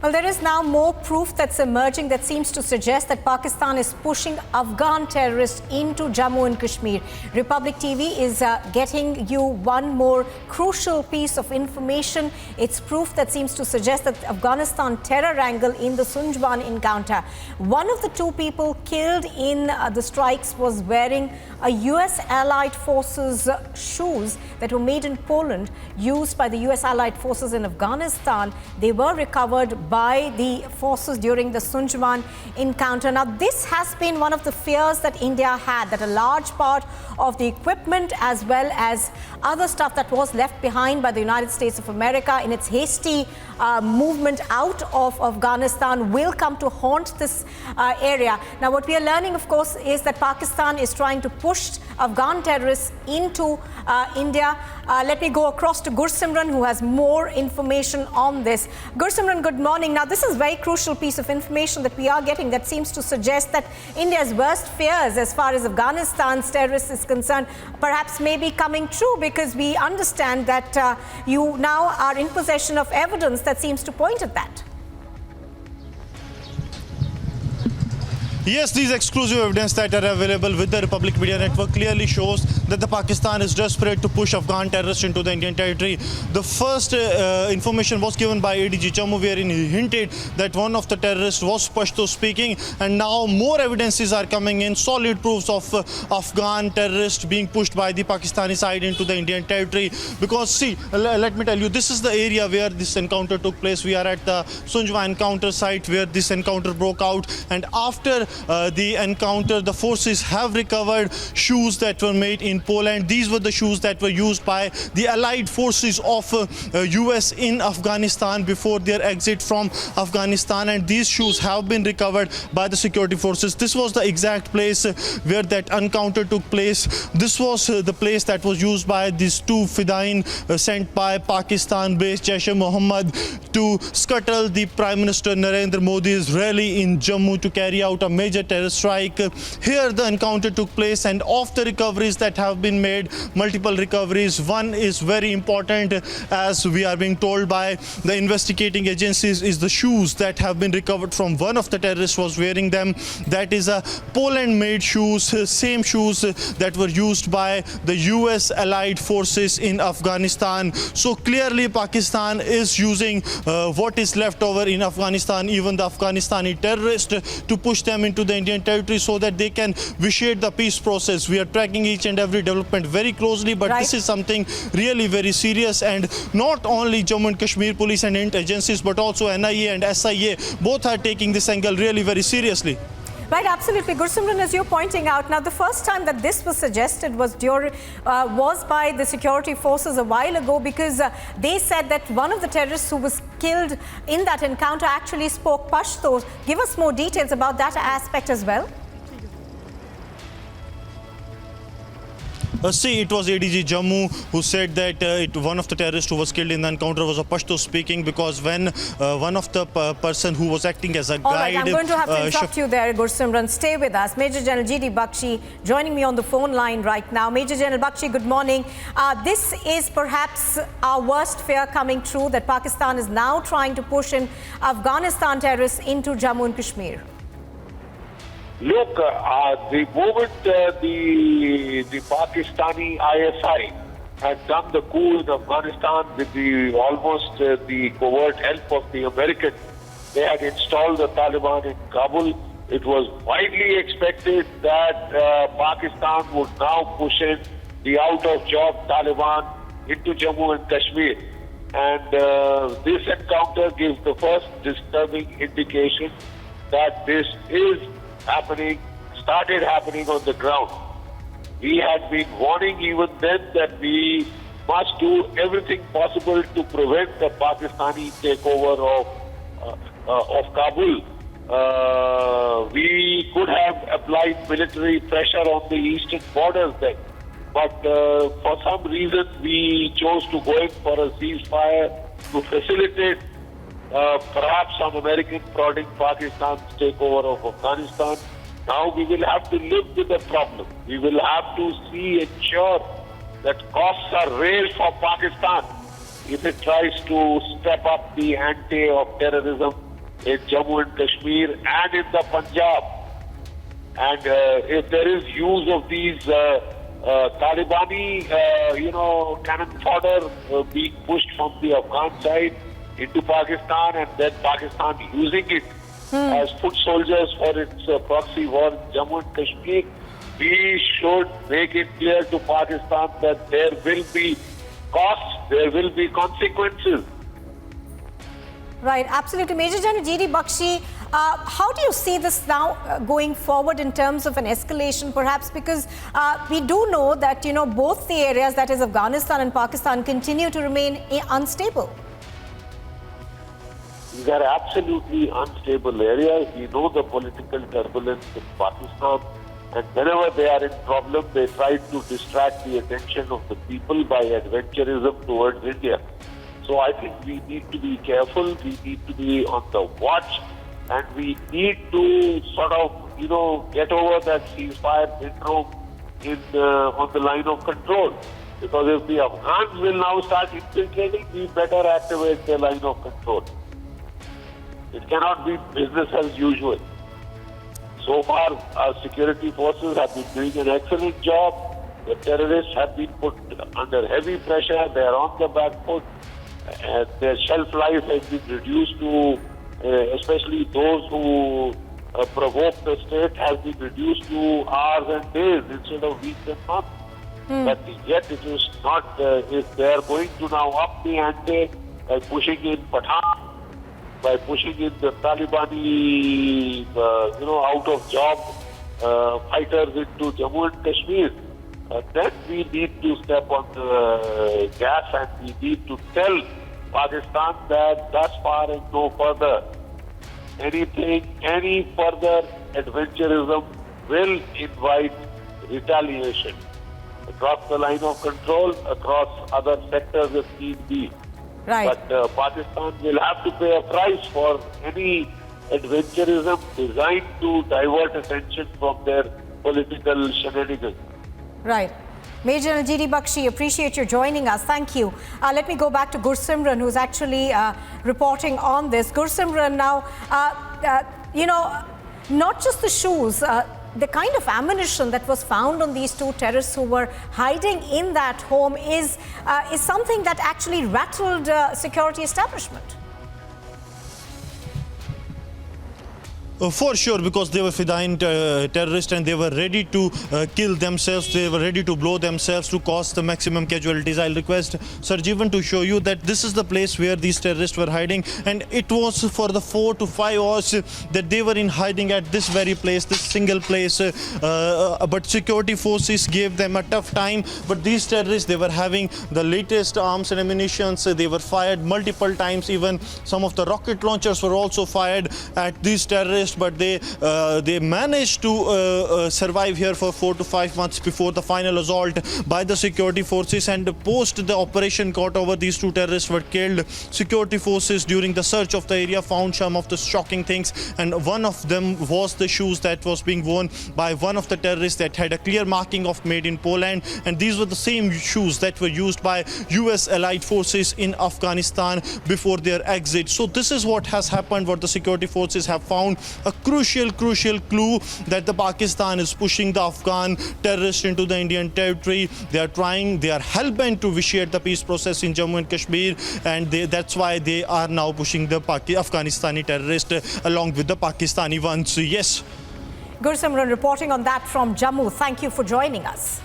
Well, there is now more proof that's emerging that seems to suggest that Pakistan is pushing Afghan terrorists into Jammu and Kashmir. Republic TV is getting you one more crucial piece of information. It's proof that seems to suggest that the Afghanistan terror angle in the Sunjwan encounter. One of the two people killed in the strikes was wearing a US Allied Forces shoes that were made in Poland, used by the US Allied Forces in Afghanistan. They were recovered by the forces during the Sunjwan encounter. Now, this has been one of the fears that India had, that a large part of the equipment as well as other stuff that was left behind by the United States of America in its hasty movement out of Afghanistan will come to haunt this area. Now, what we are learning, of course, is that Pakistan is trying to push Afghan terrorists into India. Let me go across to Gursimran, who has more information on this. Gursimran, good morning. Now, this is a very crucial piece of information that we are getting that seems to suggest that India's worst fears as far as Afghanistan's terrorists is concerned perhaps may be coming true, because we understand that you now are in possession of evidence that seems to point at that. Yes, these exclusive evidence that are available with the Republic Media Network clearly shows that the Pakistan is desperate to push Afghan terrorists into the Indian territory. The first information was given by ADG Jammu, wherein he hinted that one of the terrorists was Pashto speaking, and now more evidences are coming in, solid proofs of Afghan terrorists being pushed by the Pakistani side into the Indian territory. Because see, let me tell you, this is the area where this encounter took place. We are at the Sunjwan encounter site where this encounter broke out, and after the encounter, the forces have recovered shoes that were made in Poland. These were the shoes that were used by the allied forces of US in Afghanistan before their exit from Afghanistan, and these shoes have been recovered by the security forces. This was the exact place where that encounter took place. This was the place that was used by these two Fidain sent by Pakistan-based Jaish-e-Mohammed to scuttle the Prime Minister Narendra Modi's rally in Jammu to carry out a major terror strike. Here the encounter took place, and of the recoveries that have been made, multiple recoveries, one is very important, as we are being told by the investigating agencies, is the shoes that have been recovered from one of the terrorists was wearing them. That is a Poland-made shoes, same shoes that were used by the US allied forces in Afghanistan. So clearly Pakistan is using what is left over in Afghanistan, even the Afghanistani terrorists, to push them into the Indian territory so that they can vitiate the peace process. We are tracking each and every development very closely, but this is something really very serious, and not only Jammu and Kashmir police and agencies, but also NIA and SIA, both are taking this angle really very seriously. Right, absolutely. Gursimran, as you're pointing out, now the first time that this was suggested was by the security forces a while ago, because they said that one of the terrorists who was killed in that encounter actually spoke Pashto. Give us more details about that aspect as well. See, it was ADG Jammu who said that one of the terrorists who was killed in the encounter was a Pashto speaking, because when one of the person who was acting as a guide... All right, I'm going to have to interrupt you there, Gursimran. Stay with us. Major General G.D. Bakshi joining me on the phone line right now. Major General Bakshi, good morning. This is perhaps our worst fear coming true, that Pakistan is now trying to push in Afghanistan terrorists into Jammu and Kashmir. Look, the moment the Pakistani ISI had done the coup in Afghanistan with the covert help of the Americans, they had installed the Taliban in Kabul. It was widely expected that Pakistan would now push in the out-of-job Taliban into Jammu and Kashmir. And this encounter gives the first disturbing indication that this is started happening on the ground. We had been warning even then that we must do everything possible to prevent the Pakistani takeover of Kabul. We could have applied military pressure on the eastern borders then, but for some reason we chose to go in for a ceasefire to facilitate perhaps some American prodding Pakistan's takeover of Afghanistan. Now we will have to live with the problem. We will have to ensure that costs are raised for Pakistan if it tries to step up the ante of terrorism in Jammu and Kashmir and in the Punjab. And if there is use of these Talibani, cannon fodder being pushed from the Afghan side into Pakistan, and then Pakistan using it as foot soldiers for its proxy war in Jammu and Kashmir, we should make it clear to Pakistan that there will be costs, there will be consequences. Right, absolutely. Major General G.D. Bakshi, how do you see this now going forward in terms of an escalation, perhaps? Because we do know that, both the areas, that is Afghanistan and Pakistan, continue to remain unstable. These are absolutely unstable areas. We know the political turbulence in Pakistan, and whenever they are in problem, they try to distract the attention of the people by adventurism towards India. So I think we need to be careful, we need to be on the watch, and we need to sort of, get over that ceasefire syndrome on the line of control. Because if the Afghans will now start infiltrating, we better activate the line of control. It cannot be business as usual. So far, our security forces have been doing an excellent job. The terrorists have been put under heavy pressure. They are on the back foot. Their shelf life has been reduced to, especially those who provoke the state, has been reduced to hours and days instead of weeks and months. But yet it is not, if they are going to now up the ante by pushing in Pathan, by pushing in the Talibani, out of job fighters into Jammu and Kashmir, then we need to step on the gas, and we need to tell Pakistan that thus far and no further. Any further adventurism will invite retaliation across the line of control, across other sectors if need be. Right. But Pakistan will have to pay a price for any adventurism designed to divert attention from their political shenanigans. Right. Major General G.D. Bakshi, appreciate your joining us. Thank you. Let me go back to Gursimran, who's actually reporting on this. Gursimran, now, not just the shoes, the kind of ammunition that was found on these two terrorists who were hiding in that home is something that actually rattled security establishment. For sure, because they were Fidain terrorists and they were ready to kill themselves, they were ready to blow themselves to cause the maximum casualties. I'll request Sunjwan to show you that this is the place where these terrorists were hiding, and it was for the 4 to 5 hours that they were in hiding at this very place, this single place. But security forces gave them a tough time. But these terrorists, they were having the latest arms and ammunition. They were fired multiple times. Even some of the rocket launchers were also fired at these terrorists. But they managed to survive here for 4 to 5 months before the final assault by the security forces. And post the operation caught over, these two terrorists were killed. Security forces during the search of the area found some of the shocking things, and one of them was the shoes that was being worn by one of the terrorists that had a clear marking of made in Poland, and these were the same shoes that were used by US allied forces in Afghanistan before their exit. So this is what has happened, what the security forces have found. A crucial clue that the Pakistan is pushing the Afghan terrorists into the Indian territory. They are hell-bent to vitiate the peace process in Jammu and Kashmir, and that's why they are now pushing the Afghanistani terrorists along with the Pakistani ones. Yes. Gursimran reporting on that from Jammu. Thank you for joining us.